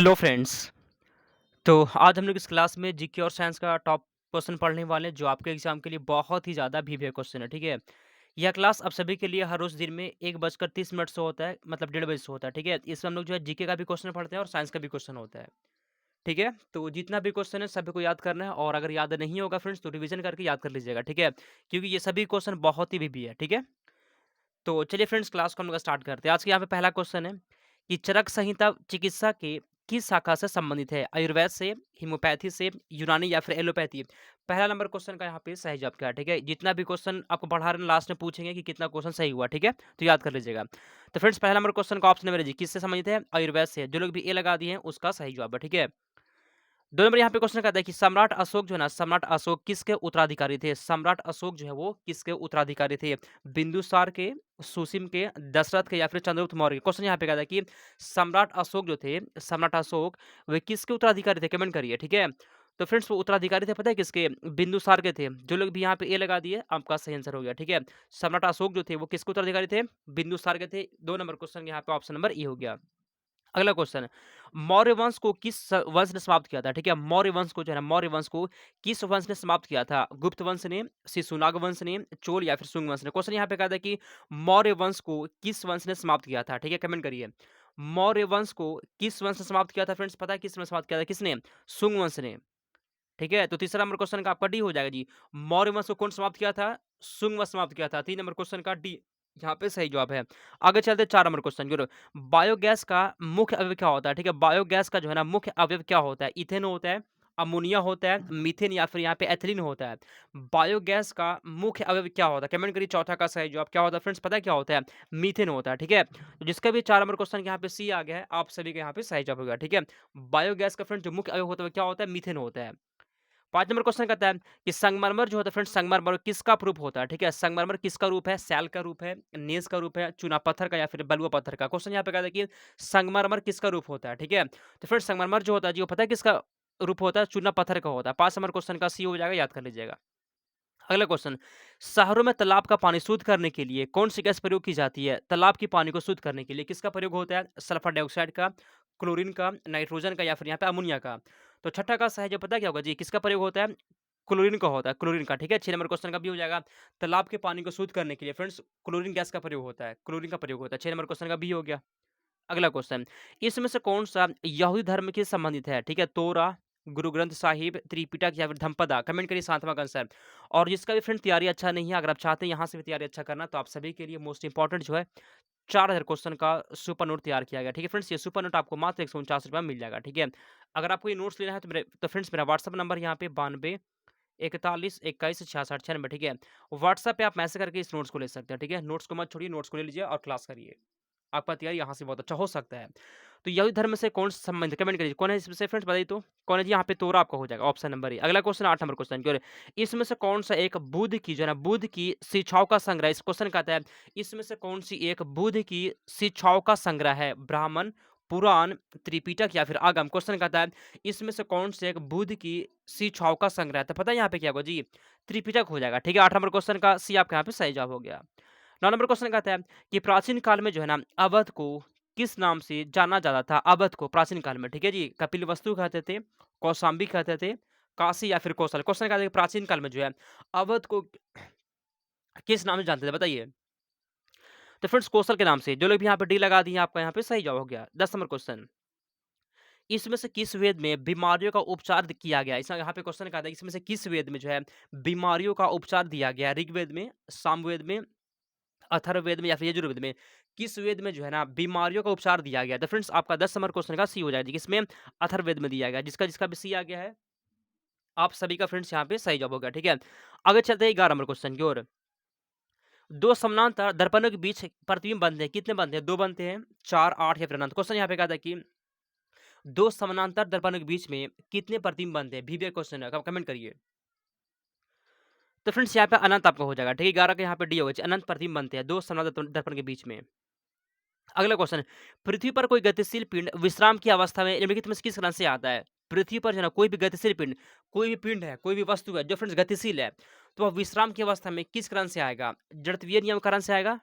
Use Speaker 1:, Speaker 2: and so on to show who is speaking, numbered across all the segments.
Speaker 1: Hello friends. तो आज हम लोग इस क्लास में जीके और साइंस का टॉप क्वेश्चन पढ़ने वाले हैं जो आपके एग्जाम के लिए बहुत ही ज़्यादा भीभे क्वेश्चन है, ठीक है? यह क्लास आप सभी के लिए हर रोज़ दिन में 1:30 से होता है, मतलब 1:30 बजे से होता है, ठीक है? इसमें हम लोग जो है जीके का भी क्वेश्चन पढ़ते हैं और साइंस का भी क्वेश्चन होता है, ठीक है? तो जितना भी क्वेश्चन है सभी को याद करना है और अगर याद नहीं होगा फ्रेंड्स तो रिवीजन करके याद कर लीजिएगा, ठीक है? क्योंकि ये सभी क्वेश्चन बहुत ही भीभी है, ठीक है? तो चलिए फ्रेंड्स क्लास को हम लोग स्टार्ट करते हैं। आज के यहाँ पे पहला क्वेश्चन है कि चरक संहिता चिकित्सा के किस शाखा से संबंधित है? आयुर्वेद से, होम्योपैथी से, यूनानी या फिर एलोपैथी? पहला नंबर क्वेश्चन का यहाँ पे सही जवाब क्या है, ठीक है? जितना भी क्वेश्चन आपको पढ़ा रहे हैं लास्ट में पूछेंगे कि कितना क्वेश्चन सही हुआ, ठीक है? तो याद कर लीजिएगा। तो फ्रेंड्स पहला नंबर क्वेश्चन का ऑप्शन नंबर जी किससे संबंधित है? आयुर्वेद से। जो लोग भी ए लगा दिए हैं उसका सही जवाब है, ठीक है? 2 नंबर यहाँ पे क्वेश्चन कहता है कि सम्राट अशोक जो है ना, सम्राट अशोक किसके उत्तराधिकारी थे? सम्राट अशोक जो है वो किसके उत्तराधिकारी थे? बिंदुसार के, सुसीम के, दशरथ के या फिर चंद्रगुप्त मौर्य के? क्वेश्चन यहाँ पे कहता है कि सम्राट अशोक जो थे, सम्राट अशोक वे किसके उत्तराधिकारी थे? कमेंट करिए, ठीक है? तो फ्रेंड्स वो उत्तराधिकारी थे पता है किसके? बिंदुसार के थे। जो लोग भी यहाँ पे ए लगा दिए आपका सही आंसर हो गया, ठीक है? सम्राट अशोक जो थे वो किसके उत्तराधिकारी थे? बिंदुसार के थे। 2 नंबर क्वेश्चन यहाँ पे ऑप्शन नंबर ए हो गया। अगला क्वेश्चन मौर्य वंश को किस वंश ने समाप्त किया था? ठीक है, मौर्य वंश को जो है ना, मौर्य वंश को किस वंश ने समाप्त किया था? गुप्त वंश ने, शिशुनाग वंश ने, चोल या फिर शुंग वंश ने? क्वेश्चन यहाँ पे कहा था कि मौर्य वंश को किस वंश ने समाप्त किया था? ठीक है, कमेंट करिए। मौर्य वंश को किस वंश ने समाप्त किया था? फ्रेंड्स पता है किसने समाप्त किया था? किसने? शुंग वंश ने। ठीक है, तो तीसरा नंबर क्वेश्चन का आपका डी हो जाएगा जी। मौर्य वंश को कौन समाप्त किया था? शुंग वंश समाप्त किया था। 3 नंबर क्वेश्चन का डी यहाँ पे सही जवाब है। आगे चलते हैं 4 नंबर क्वेश्चन की ओर। बायोगैस का मुख्य अवयव क्या होता है? ठीक है, बायोगैस का जो है ना मुख्य अवयव क्या होता है? इथेन होता है, अमोनिया होता है, मीथेन या फिर यहाँ पे एथिलीन होता है। बायोगैस का मुख्य अवयव क्या होता है? कमेंट करिए चौथा का सही जवाब क्या होता है? फ्रेंड्स पता है क्या होता है? मीथेन होता है, ठीक है? तो जिसका भी 4 नंबर क्वेश्चन यहाँ पे सी आ गया है, आप सभी के यहाँ पे सही जवाब होगा, ठीक है? बायोगैस का फ्रेंड्स जो मुख्य अवयव होता है वो क्या होता है? मीथेन होता है। 5 नंबर क्वेश्चन कहता है कि संगमरमर जो होता है फ्रेंड्स संगमरमर किसका प्रूफ होता है? ठीक है, संगमरमर किसका रूप है? सैल का रूप है, नेस का रूप है, चूना पत्थर का या फिर बलुआ पत्थर का? क्वेश्चन यहाँ पे कहता है कि संगमरमर किसका रूप होता है? ठीक है, तो फ्रेंड्स संगमरमर जो होता है जी वो पता है किसका रूप होता है? चूना पत्थर का होता है। 5 नंबर क्वेश्चन का सी हो जाएगा, याद कर लीजिएगा। अगला क्वेश्चन शहरों में तालाब का पानी शुद्ध करने के लिए कौन सी गैस प्रयोग की जाती है? तालाब के पानी को शुद्ध करने के लिए किसका प्रयोग होता है? सल्फर डाइऑक्साइड का, क्लोरीन का, नाइट्रोजन का या फिर यहाँ पे अमोनिया का? तो छठा का सही जवाब पता है क्या होगा जी? किसका प्रयोग होता है? क्लोरीन का होता है, क्लोरीन का, ठीक है? 6 नंबर क्वेश्चन का भी हो जाएगा। तालाब के पानी को शुद्ध करने के लिए फ्रेंड्स क्लोरीन गैस का प्रयोग होता है, क्लोरीन का प्रयोग होता है। 6 नंबर क्वेश्चन का भी हो गया। अगला क्वेश्चन इसमें से कौन-सा यहूदी धर्म के संबंधित है? ठीक है, तोरा, गुरु ग्रंथ साहिब, त्रिपिटक या फिर धम्पदा? कमेंट करिए 7वां का आंसर। और जिसका भी फ्रेंड तैयारी अच्छा नहीं है, अगर आप चाहते हैं यहाँ से भी तैयारी अच्छा करना, तो आप सभी के लिए मोस्ट इंपोर्टेंट जो है 4000 क्वेश्चन का सुपर नोट तैयार किया गया, ठीक है फ्रेंड्स? ये सुपर नोट आपको मात्र ₹149 में मिल जाएगा, ठीक है? अगर आपको ये नोट्स लेना है तो फ्रेंड्स मेरा व्हाट्सएप नंबर यहाँ पे 92 41 21 66 96, ठीक है? व्हाट्सएप पे आप मैसेज करके इस नोट्स को ले सकते हैं, ठीक है? नोट्स को मत छोड़िए, नोट्स को ले लीजिए और क्लास करिए। आपका तैयारी यहाँ से बहुत अच्छा हो सकता है। तो यहूदी धर्म से कौन संबंध कमेंट करिए, कौन है इसमें से फ्रेंड्स बताइए तो? कौन है जी? यहाँ पे तोरा आपका हो जाएगा ऑप्शन नंबर ए। अगला क्वेश्चन 8 नंबर क्वेश्चन की ओर। इसमें से कौन-सा एक बुद्ध की जो है ना बुद्ध की शिक्षाओं का संग्रह इस क्वेश्चन कहता है, इसमें से कौन-सी एक बुद्ध की शिक्षाओं का संग्रह है? ब्राह्मण, पुराण, त्रिपिटक या फिर आगम? क्वेश्चन कहता है इसमें से कौन से एक बुद्ध की शिक्षाओं का संग्रह है? तो पता है यहाँ पे क्या होगा जी? त्रिपिटक हो जाएगा, ठीक है? 8 नंबर क्वेश्चन का सी आपके यहाँ पे सही जवाब हो गया। 9 नंबर क्वेश्चन कहता है कि प्राचीन काल में जो है ना अवध को किस नाम से जाना जाता था? अवध को प्राचीन काल में, ठीक है जी? कपिलवस्तु कहते थे, कौशाम्बी कहते थे, काशी या फिर कौशल? क्वेश्चन कहता है कि प्राचीन काल में जो है अवध को किस नाम से जानते थे बताइए? तो फ्रेंड्स कौशल के नाम से। जो लोग भी यहाँ पे डी लगा दिए आपका यहाँ पे सही जवाब हो गया। 10 नंबर क्वेश्चन इसमें से किस वेद में बीमारियों का उपचार किया गया? इसमें यहाँ पे क्वेश्चन कहता है इसमें से किस वेद में जो है बीमारियों का उपचार दिया गया? ऋग्वेद में, सामवेद में, अथर्ववेद में या फिर यजुर्वेद में? किस वेद में जो है ना बीमारियों का उपचार दिया गया है? तो फ्रेंड्स आपका 10 नंबर क्वेश्चन का सी हो जाएगा। किसमें? अथर्ववेद में दिया गया है। जिसका जिसका भी सी आ गया है, आप सभी का फ्रेंड्स यहाँ पे सही जवाब होगा, ठीक है? आगे चलते हैं 11 नंबर क्वेश्चन की ओर। 2 समानांतर दर्पणों के बीच प्रतिबिंब बनते हैं, कितने बनते हैं? 2 बनते हैं, 4, 8 या फिर अनंत? क्वेश्चन यहाँ पे कहा था कि 2 समानांतर दर्पणों के बीच में कितने प्रतिबिंब बनते हैं? वीवीआई क्वेश्चन है, कमेंट करिए। तो फ्रेंड्स यहाँ पे अनंत आपका हो जाएगा, ठीक है? 11 का यहाँ पे डी होगा, अनंत प्रतिबिंब बनते हैं 2 समानांतर दर्पण के बीच में। अगला क्वेश्चन पृथ्वी पर कोई गतिशील पिंड विश्राम की अवस्था में निम्नलिखित में से किस कारण से आता है? पृथ्वी पर जो है ना कोई भी गतिशील पिंड, कोई भी पिंड है, कोई भी वस्तु है जो फ्रेंड्स गतिशील है, तो वह विश्राम की अवस्था में किस कारण से आएगा? जड़त्वीय नियम कारण से आएगा,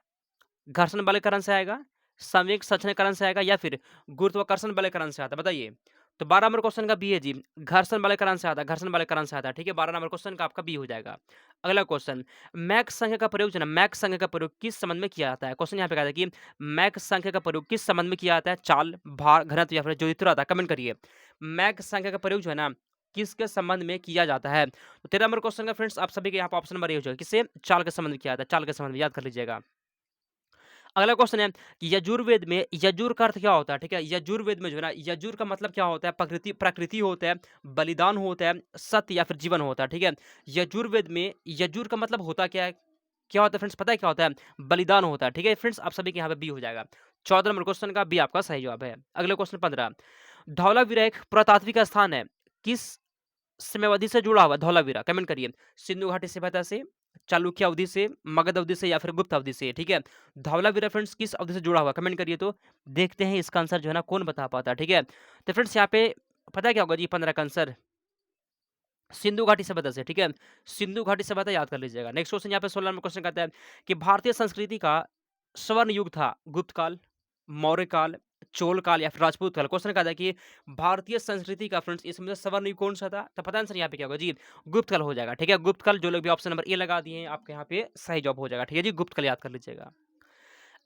Speaker 1: घर्षण बल के कारण से आएगा, संवेग संचरण कारण से आएगा या फिर गुरुत्वाकर्षण बल के कारण से आता है? बताइए। तो 12 नंबर क्वेश्चन का बी है जी, घर्षण बल के कारण से आता है, घर्षण बल के कारण से आता है, ठीक है? 12 नंबर क्वेश्चन का आपका बी हो जाएगा। अगला क्वेश्चन, मैक संख्या का प्रयोग जो है ना, मैक संख्या का प्रयोग किस संबंध में किया जाता है? क्वेश्चन यहाँ पे कहा था कि मैक संख्या का प्रयोग किस संबंध में किया जाता है? चाल, भार, घनत्व या फिर ज्योतित्र आता है? कमेंट करिए। मैक संख्या का प्रयोग जो है ना, किसके संबंध में किया जाता है? तो 13 नंबर क्वेश्चन का फ्रेंड्स आप सभी के यहाँ पे ऑप्शन नंबर ए हो जाएगा। किससे? चाल के संबंध में किया जाता है, चाल के संबंध में, याद कर लीजिएगा। अगला क्वेश्चन है कि यजुर्वेद में यजुर का अर्थ क्या होता है? ठीक है, यजुर्वेद में जो है ना, यजुर का मतलब क्या होता है? प्रकृति प्रकृति होता है, बलिदान होता है, सत्य या फिर जीवन होता है, ठीक है? यजुर्वेद में यजुर का मतलब होता क्या है? क्या होता है फ्रेंड्स, पता है क्या होता है? बलिदान होता है, ठीक है फ्रेंड्स, आप सभी के यहाँ पे बी हो जाएगा। 14 नंबर क्वेश्चन का बी आपका सही जवाब है। अगले क्वेश्चन 15, धौलावीरा एक पुरातात्विक स्थान है, किस समयावधि से जुड़ा हुआ है धौलावीरा? कमेंट करिए। सिंधु घाटी सभ्यता से, चालुक्य अवधि से, मगध अवधि से या फिर गुप्त अवधि से, ठीक है? धौलावीरा फ्रेंड्स किस अवधि से जुड़ा हुआ है? कमेंट करिए तो देखते हैं इसका आंसर जो है ना कौन बता पाता है, ठीक है? तो फ्रेंड्स यहाँ पे पता है क्या होगा जी 15 का आंसर? सिंधु घाटी सभ्यता से, ठीक है? सिंधु घाटी सभ्यता याद कर लीजिएगा। नेक्स्ट क्वेश्चन यहाँ पे 16 नंबर क्वेश्चन कहता है कि भारतीय संस्कृति का स्वर्ण युग था गुप्त काल, मौर्य काल, चोल काल या फिर राजपूत काल? क्वेश्चन कहता है कि भारतीय संस्कृति का फ्रेंड्स इसमें से स्वर्ण युग कौन-सा था? तो पता आंसर यहाँ पे क्या होगा जी? गुप्त काल हो जाएगा, ठीक है? गुप्त काल, जो लोग भी ऑप्शन नंबर ए लगा दिए हैं, आपके यहाँ पे सही जवाब हो जाएगा, ठीक है जी? गुप्त काल याद कर लीजिएगा।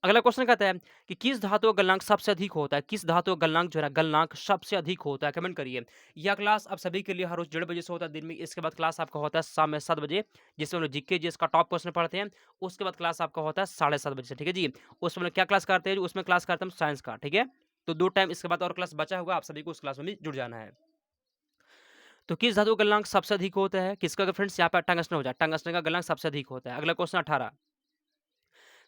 Speaker 1: अगला क्वेश्चन कहता है कि किस धातु का गलनांक सबसे अधिक होता है? किस धातु का गलनांक जो है ना, गलनांक सबसे अधिक होता है? कमेंट करिए। यह क्लास आप सभी के लिए हर रोज 1:30 बजे से होता है दिन में। इसके बाद क्लास आपका होता है शाम में 7 बजे, जिसमें हम लोग जीके जीएस का टॉप क्वेश्चन पढ़ते हैं। उसके बाद क्लास आपका होता है 7:30 बजे से, ठीक है जी? उसमें हम लोग क्या क्लास करते हैं? उसमें क्लास करते हैं हम साइंस का, ठीक है? तो 2 टाइम इसके बाद और क्लास बचा हुआ, आप सभी को उस क्लास में भी जुड़ जाना है। तो किस धातु का गलनांक सबसे अधिक होता है? किसका? फ्रेंड्स यहाँ पे टंगस्टन हो जाए, टंगस्टन का गलनांक सबसे अधिक होता है। अगला क्वेश्चन 18,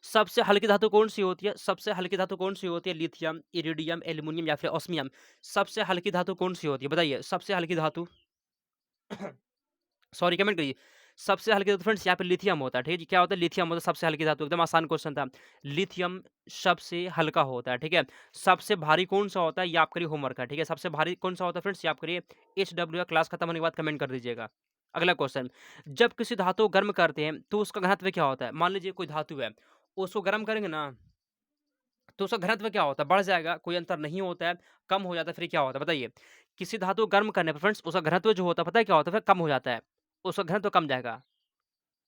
Speaker 1: सबसे हल्की धातु कौन-सी होती है? सबसे हल्की धातु कौन-सी होती है? लिथियम, इरिडियम, एल्यूमीनियम या फिर ऑस्मियम? सबसे हल्की धातु कौन-सी होती है? बताइए, सबसे हल्की धातु सॉरी कमेंट करिए। सबसे हल्की धातु फ्रेंड्स यहाँ पे लिथियम होता है, ठीक है जी? क्या होता है? लिथियम होता है सबसे हल्की धातु, एकदम आसान क्वेश्चन था। लिथियम सबसे हल्का होता है, ठीक है? सबसे भारी कौन-सा होता है? ये आपके लिए होमवर्क है, ठीक है? सबसे भारी कौन-सा होता है फ्रेंड्स? ये आपके लिए एचडब्ल्यू है, क्लास खत्म होने के बाद कमेंट कर दीजिएगा। अगला क्वेश्चन, जब किसी धातु को गर्म करते हैं, तो उसका घनत्व क्या होता है? मान लीजिए कोई धातु है, उसको गर्म करेंगे ना, तो उसका घनत्व क्या होता है? बढ़ जाएगा, कोई अंतर नहीं होता है, कम हो जाता है, फिर क्या होता है बताइए? किसी धातु को गर्म करने पर फ्रेंड्स उसका घनत्व जो होता है पता है क्या होता है? फिर कम हो जाता है, उसका घनत्व कम जाएगा।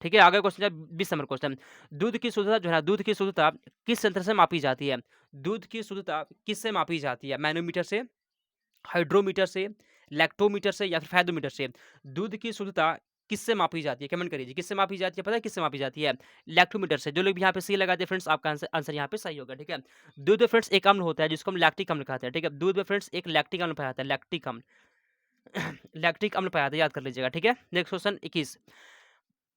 Speaker 1: ठीक है, आगे क्वेश्चन है 20 नंबर क्वेश्चन। दूध की शुद्धता जो है ना, दूध की शुद्धता किस यंत्र से मापी जाती है? दूध की शुद्धता किससे मापी जाती है? मैनोमीटर से, हाइड्रोमीटर से, लैक्टोमीटर से या फिर फेदोमीटर से? दूध की शुद्धता किससे मापी जाती है? कमेंट करिए जी, किससे मापी जाती है? पता है किससे मापी जाती है? लैक्टोमीटर से। जो लोग भी यहाँ पे सी लगाते हैं फ्रेंड्स, आपका आंसर आंसर यहाँ पे सही होगा, ठीक है? दूध में फ्रेंड्स एक अम्ल होता है जिसको हम लैक्टिक अम्ल कहते हैं, ठीक है? दूध में फ्रेंड्स एक लैक्टिक अम्ल पाया जाता है, लैक्टिक अम्ल। लैक्टिक अम्ल पाया जाता है, याद कर लीजिएगा, ठीक है? नेक्स्ट क्वेश्चन 21,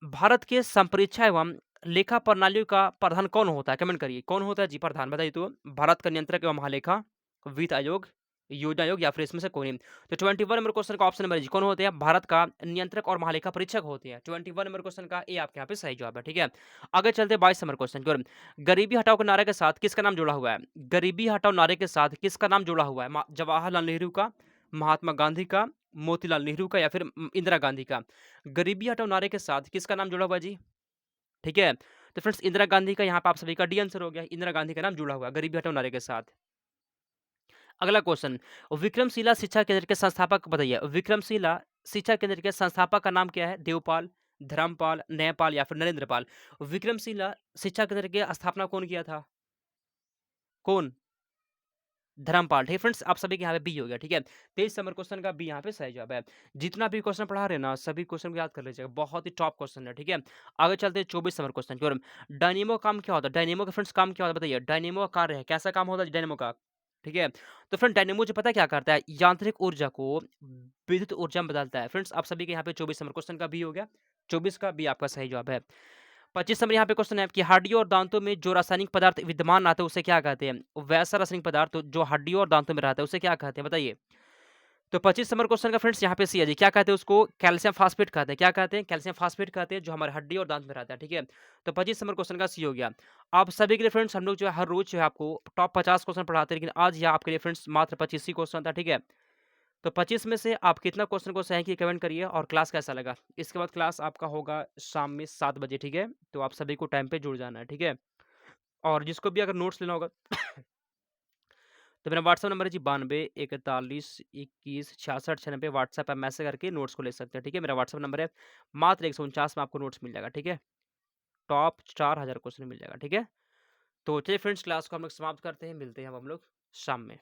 Speaker 1: भारत के संपरीक्षा एवं लेखा प्रणालियों का प्रधान कौन होता है? कमेंट करिए, कौन होता है जी प्रधान? बताइए तो। भारत का नियंत्रक एवं महालेखा, वित्त आयोग, योजना आयोग या फिर इसमें से कोई नहीं? तो 21 नंबर क्वेश्चन का ऑप्शन नंबर जी कौन होते हैं? भारत का नियंत्रक और महालेखा परीक्षक होते हैं। 21 नंबर क्वेश्चन का ए आपके यहाँ पे सही जवाब है, ठीक है? आगे चलते हैं 22 नंबर क्वेश्चन की ओर। गरीबी हटाओ के नारे के साथ किसका नाम जुड़ा हुआ है? गरीबी हटाओ नारे के साथ किसका नाम जुड़ा हुआ है? जवाहरलाल नेहरू का, महात्मा गांधी का, मोतीलाल नेहरू का या फिर इंदिरा गांधी का? गरीबी हटाओ नारे के साथ किसका नाम जुड़ा हुआ है जी? ठीक है? तो फ्रेंड्स इंदिरा गांधी का यहाँ पे आप सभी का डी आंसर हो गया। इंदिरा गांधी का नाम जुड़ा हुआ है गरीबी हटाओ नारे के साथ। अगला क्वेश्चन, विक्रमशिला शिक्षा केंद्र के संस्थापक बताइए। विक्रमशिला शिक्षा केंद्र के संस्थापक का नाम क्या है? देवपाल, धर्मपाल, न्यायपाल या फिर नरेंद्रपाल? विक्रमशिला शिक्षा केंद्र की स्थापना कौन किया था? कौन? धर्मपाल। ठीक है फ्रेंड्स, आप सभी के यहाँ पे बी हो गया, ठीक है? 23 नंबर क्वेश्चन का बी यहाँ पे सही जवाब है। जितना भी क्वेश्चन पढ़ा रहे हैं ना, सभी क्वेश्चन को याद कर लीजिएगा, बहुत ही टॉप क्वेश्चन है, ठीक है? आगे चलते हैं 24 नंबर क्वेश्चन की ओर। डायनेमो काम क्या होता है? डायनेमो का फ्रेंड्स काम क्या होता है बताइए? डायनेमो का कार्य है, कैसा काम होता है डायनेमो का? ठीक है? तो फ्रेंड डायनेमो जो पता है क्या करता है? यांत्रिक ऊर्जा को विद्युत ऊर्जा में बदलता है। फ्रेंड्स आप सभी के यहाँ पे 24 नंबर क्वेश्चन का बी हो गया। 24 का बी आपका सही जवाब है। 25 नंबर यहाँ पे क्वेश्चन है कि हड्डियों और दांतों में जो रासायनिक पदार्थ विद्यमान रहता है उसे क्या कहते हैं? वैसा रासायनिक पदार्थ जो हड्डियों और दांतों में रहता है उसे क्या कहते हैं बताइए? तो 25 नंबर क्वेश्चन का फ्रेंड्स यहाँ पे सी है जी, क्या कहते हैं उसको? कैल्शियम फास्फेट कहते हैं। क्या कहते हैं? कैल्शियम फास्फेट कहते हैं, जो हमारे हड्डी और दांत में रहता है, ठीक है? तो 25 नंबर क्वेश्चन का सी हो गया। आप सभी के लिए फ्रेंड्स हम लोग जो है हर रोज जो है आपको टॉप 50 क्वेश्चन पढ़ाते हैं, लेकिन आज यह आपके लिए फ्रेंड्स मात्र 25 ही क्वेश्चन था, ठीक है? तो 25 में से आप कितना क्वेश्चन को सही किए कमेंट करिए और क्लास कैसा लगा। इसके बाद क्लास आपका होगा शाम में 7 बजे, ठीक है? तो आप सभी को टाइम पे जुड़ जाना है, ठीक है? और जिसको भी अगर नोट्स लेना होगा तो मेरा व्हाट्सएप नंबर है जी 92 41 21 66 96 व्हाट्सएप पे मैसेज करके नोट्स को ले सकते हैं, ठीक है? मेरा व्हाट्सएप नंबर है, मात्र 149 में आपको नोट्स मिल जाएगा, ठीक है? टॉप 4000 क्वेश्चन मिल जाएगा, ठीक है? तो चलिए फ्रेंड्स क्लास को हम लोग समाप्त करते हैं, मिलते हैं अब हम लोग शाम में।